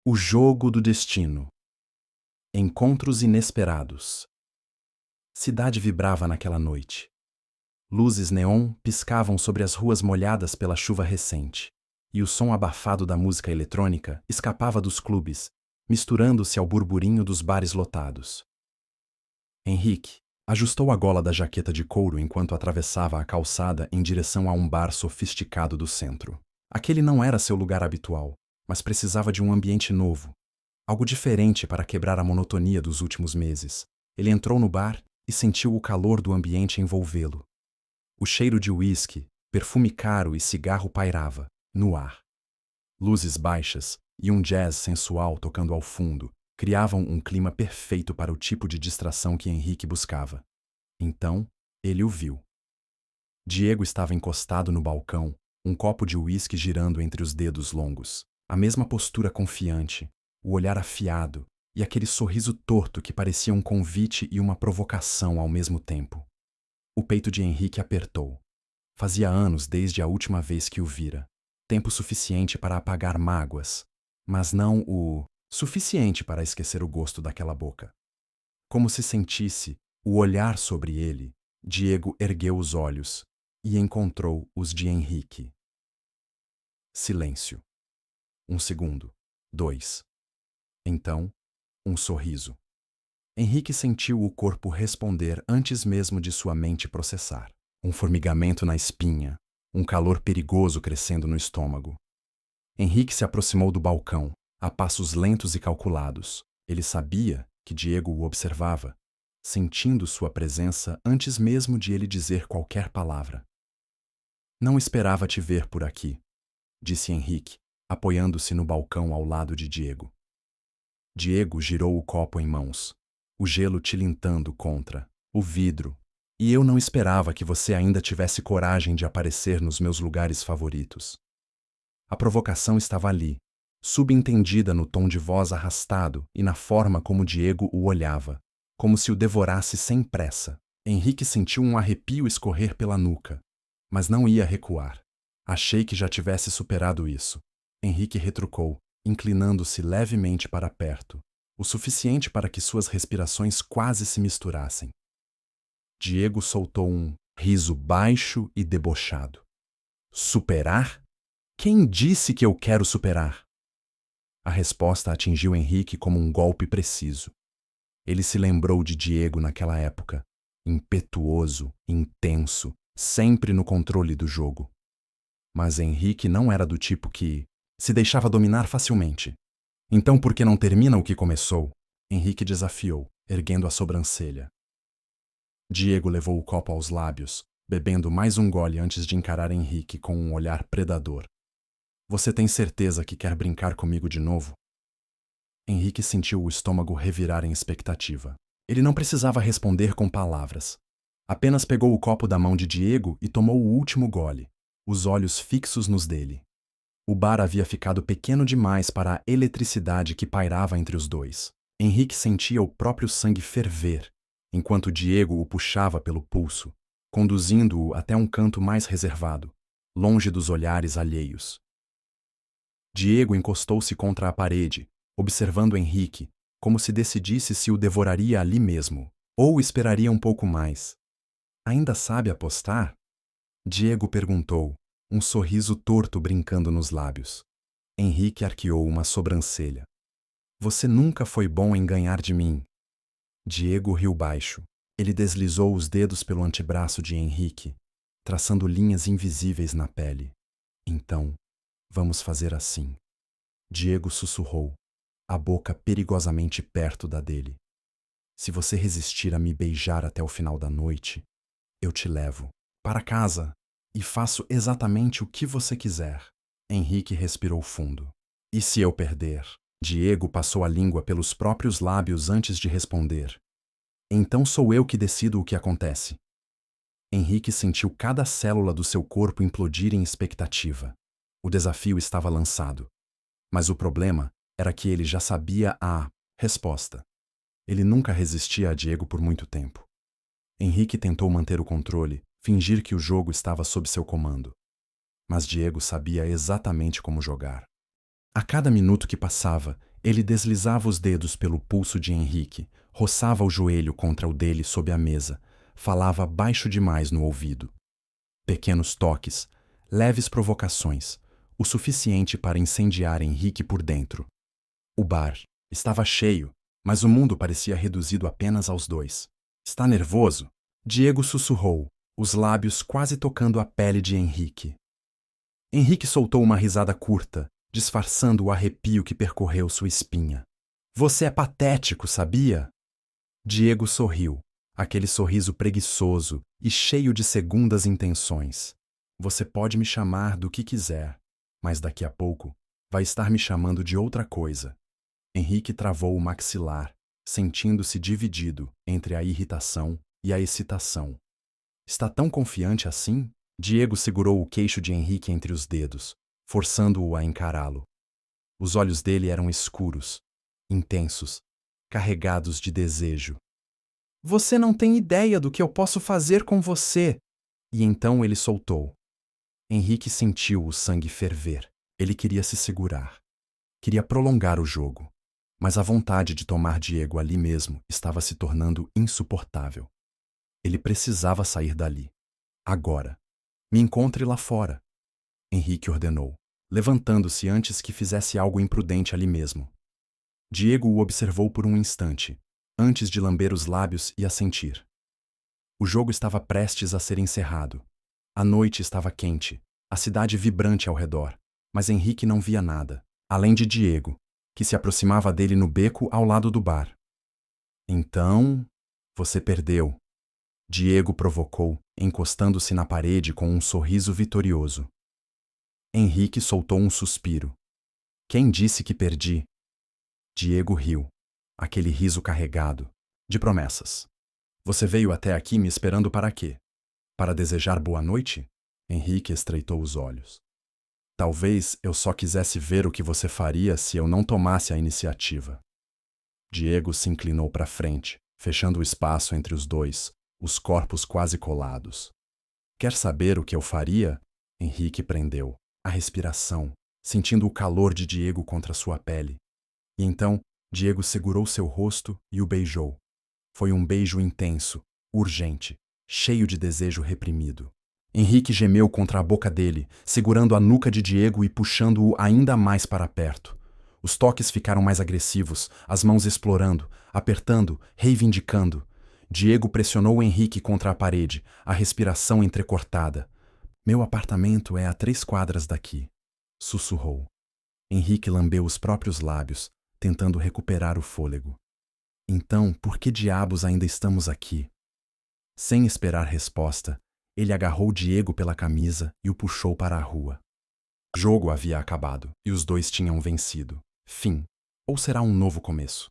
O jogo do destino. Encontros inesperados. Cidade vibrava naquela noite. Luzes neon piscavam sobre as ruas molhadas pela chuva recente, e o som abafado da música eletrônica escapava dos clubes, misturando-se ao burburinho dos bares lotados. Henrique ajustou a gola da jaqueta de couro enquanto atravessava a calçada em direção a um bar sofisticado do centro. Aquele não era seu lugar habitual, mas precisava de um ambiente novo, algo diferente para quebrar a monotonia dos últimos meses. Ele entrou no bar e sentiu o calor do ambiente envolvê-lo. O cheiro de uísque, perfume caro e cigarro pairava, no ar. Luzes baixas e um jazz sensual tocando ao fundo criavam um clima perfeito para o tipo de distração que Henrique buscava. Então, ele o viu. Diego estava encostado no balcão, um copo de uísque girando entre os dedos longos. A mesma postura confiante, o olhar afiado e aquele sorriso torto que parecia um convite e uma provocação ao mesmo tempo. O peito de Henrique apertou. Fazia anos desde a última vez que o vira. Tempo suficiente para apagar mágoas, mas não o suficiente para esquecer o gosto daquela boca. Como se sentisse o olhar sobre ele, Diego ergueu os olhos e encontrou os de Henrique. Silêncio. 1 segundo. 2. Então, um sorriso. Henrique sentiu o corpo responder antes mesmo de sua mente processar. Um formigamento na espinha, um calor perigoso crescendo no estômago. Henrique se aproximou do balcão, a passos lentos e calculados. Ele sabia que Diego o observava, sentindo sua presença antes mesmo de ele dizer qualquer palavra. Não esperava te ver por aqui, disse Henrique, apoiando-se no balcão ao lado de Diego. Diego girou o copo em mãos, o gelo tilintando contra o vidro, e eu não esperava que você ainda tivesse coragem de aparecer nos meus lugares favoritos. A provocação estava ali, subentendida no tom de voz arrastado e na forma como Diego o olhava, como se o devorasse sem pressa. Henrique sentiu um arrepio escorrer pela nuca, mas não ia recuar. Achei que já tivesse superado isso. Henrique retrucou, inclinando-se levemente para perto, o suficiente para que suas respirações quase se misturassem. Diego soltou um riso baixo e debochado. Superar? Quem disse que eu quero superar? A resposta atingiu Henrique como um golpe preciso. Ele se lembrou de Diego naquela época, impetuoso, intenso, sempre no controle do jogo. Mas Henrique não era do tipo que se deixava dominar facilmente. Então por que não termina o que começou? Henrique desafiou, erguendo a sobrancelha. Diego levou o copo aos lábios, bebendo mais um gole antes de encarar Henrique com um olhar predador. Você tem certeza que quer brincar comigo de novo? Henrique sentiu o estômago revirar em expectativa. Ele não precisava responder com palavras. Apenas pegou o copo da mão de Diego e tomou o último gole, os olhos fixos nos dele. O bar havia ficado pequeno demais para a eletricidade que pairava entre os dois. Henrique sentia o próprio sangue ferver, enquanto Diego o puxava pelo pulso, conduzindo-o até um canto mais reservado, longe dos olhares alheios. Diego encostou-se contra a parede, observando Henrique, como se decidisse se o devoraria ali mesmo, ou esperaria um pouco mais. Ainda sabe apostar? Diego perguntou, um sorriso torto brincando nos lábios. Henrique arqueou uma sobrancelha. Você nunca foi bom em ganhar de mim. Diego riu baixo. Ele deslizou os dedos pelo antebraço de Henrique, traçando linhas invisíveis na pele. Então, vamos fazer assim. Diego sussurrou, a boca perigosamente perto da dele. Se você resistir a me beijar até o final da noite, eu te levo para casa e faço exatamente o que você quiser. Henrique respirou fundo. E se eu perder? Diego passou a língua pelos próprios lábios antes de responder. Então sou eu que decido o que acontece. Henrique sentiu cada célula do seu corpo implodir em expectativa. O desafio estava lançado. Mas o problema era que ele já sabia a resposta. Ele nunca resistia a Diego por muito tempo. Henrique tentou manter o controle, fingir que o jogo estava sob seu comando. Mas Diego sabia exatamente como jogar. A cada minuto que passava, Ele deslizava os dedos pelo pulso de Henrique, roçava o joelho contra o dele sob a mesa, falava baixo demais no ouvido. Pequenos toques, leves provocações, o suficiente para incendiar Henrique por dentro. O bar estava cheio, mas o mundo parecia reduzido apenas aos dois. Está nervoso? Diego sussurrou, os lábios quase tocando a pele de Henrique. Henrique soltou uma risada curta, disfarçando o arrepio que percorreu sua espinha. Você é patético, sabia? Diego sorriu, aquele sorriso preguiçoso e cheio de segundas intenções. Você pode me chamar do que quiser, mas daqui a pouco vai estar me chamando de outra coisa. Henrique travou o maxilar, sentindo-se dividido entre a irritação e a excitação. Está tão confiante assim? Diego segurou o queixo de Henrique entre os dedos, forçando-o a encará-lo. Os olhos dele eram escuros, intensos, carregados de desejo. Você não tem ideia do que eu posso fazer com você! E então ele soltou. Henrique sentiu o sangue ferver. Ele queria se segurar. Queria prolongar o jogo. Mas a vontade de tomar Diego ali mesmo estava se tornando insuportável. Ele precisava sair dali. Agora. Me encontre lá fora. Henrique ordenou, levantando-se antes que fizesse algo imprudente ali mesmo. Diego o observou por um instante, antes de lamber os lábios e assentir. O jogo estava prestes a ser encerrado. A noite estava quente, a cidade vibrante ao redor, mas Henrique não via nada, além de Diego, que se aproximava dele no beco ao lado do bar. Então, você perdeu. Diego provocou, encostando-se na parede com um sorriso vitorioso. Henrique soltou um suspiro. Quem disse que perdi? Diego riu, aquele riso carregado, de promessas. Você veio até aqui me esperando para quê? Para desejar boa noite? Henrique estreitou os olhos. Talvez eu só quisesse ver o que você faria se eu não tomasse a iniciativa. Diego se inclinou para frente, fechando o espaço entre os dois, os corpos quase colados. Quer saber o que eu faria? Henrique prendeu a respiração, sentindo o calor de Diego contra sua pele. E então, Diego segurou seu rosto e o beijou. Foi um beijo intenso, urgente, cheio de desejo reprimido. Henrique gemeu contra a boca dele, segurando a nuca de Diego e puxando-o ainda mais para perto. Os toques ficaram mais agressivos, as mãos explorando, apertando, reivindicando. Diego pressionou Henrique contra a parede, a respiração entrecortada. Meu apartamento é a 3 quadras daqui, sussurrou. Henrique lambeu os próprios lábios, tentando recuperar o fôlego. Então, por que diabos ainda estamos aqui? Sem esperar resposta, ele agarrou Diego pela camisa e o puxou para a rua. O jogo havia acabado e os dois tinham vencido. Fim. Ou será um novo começo?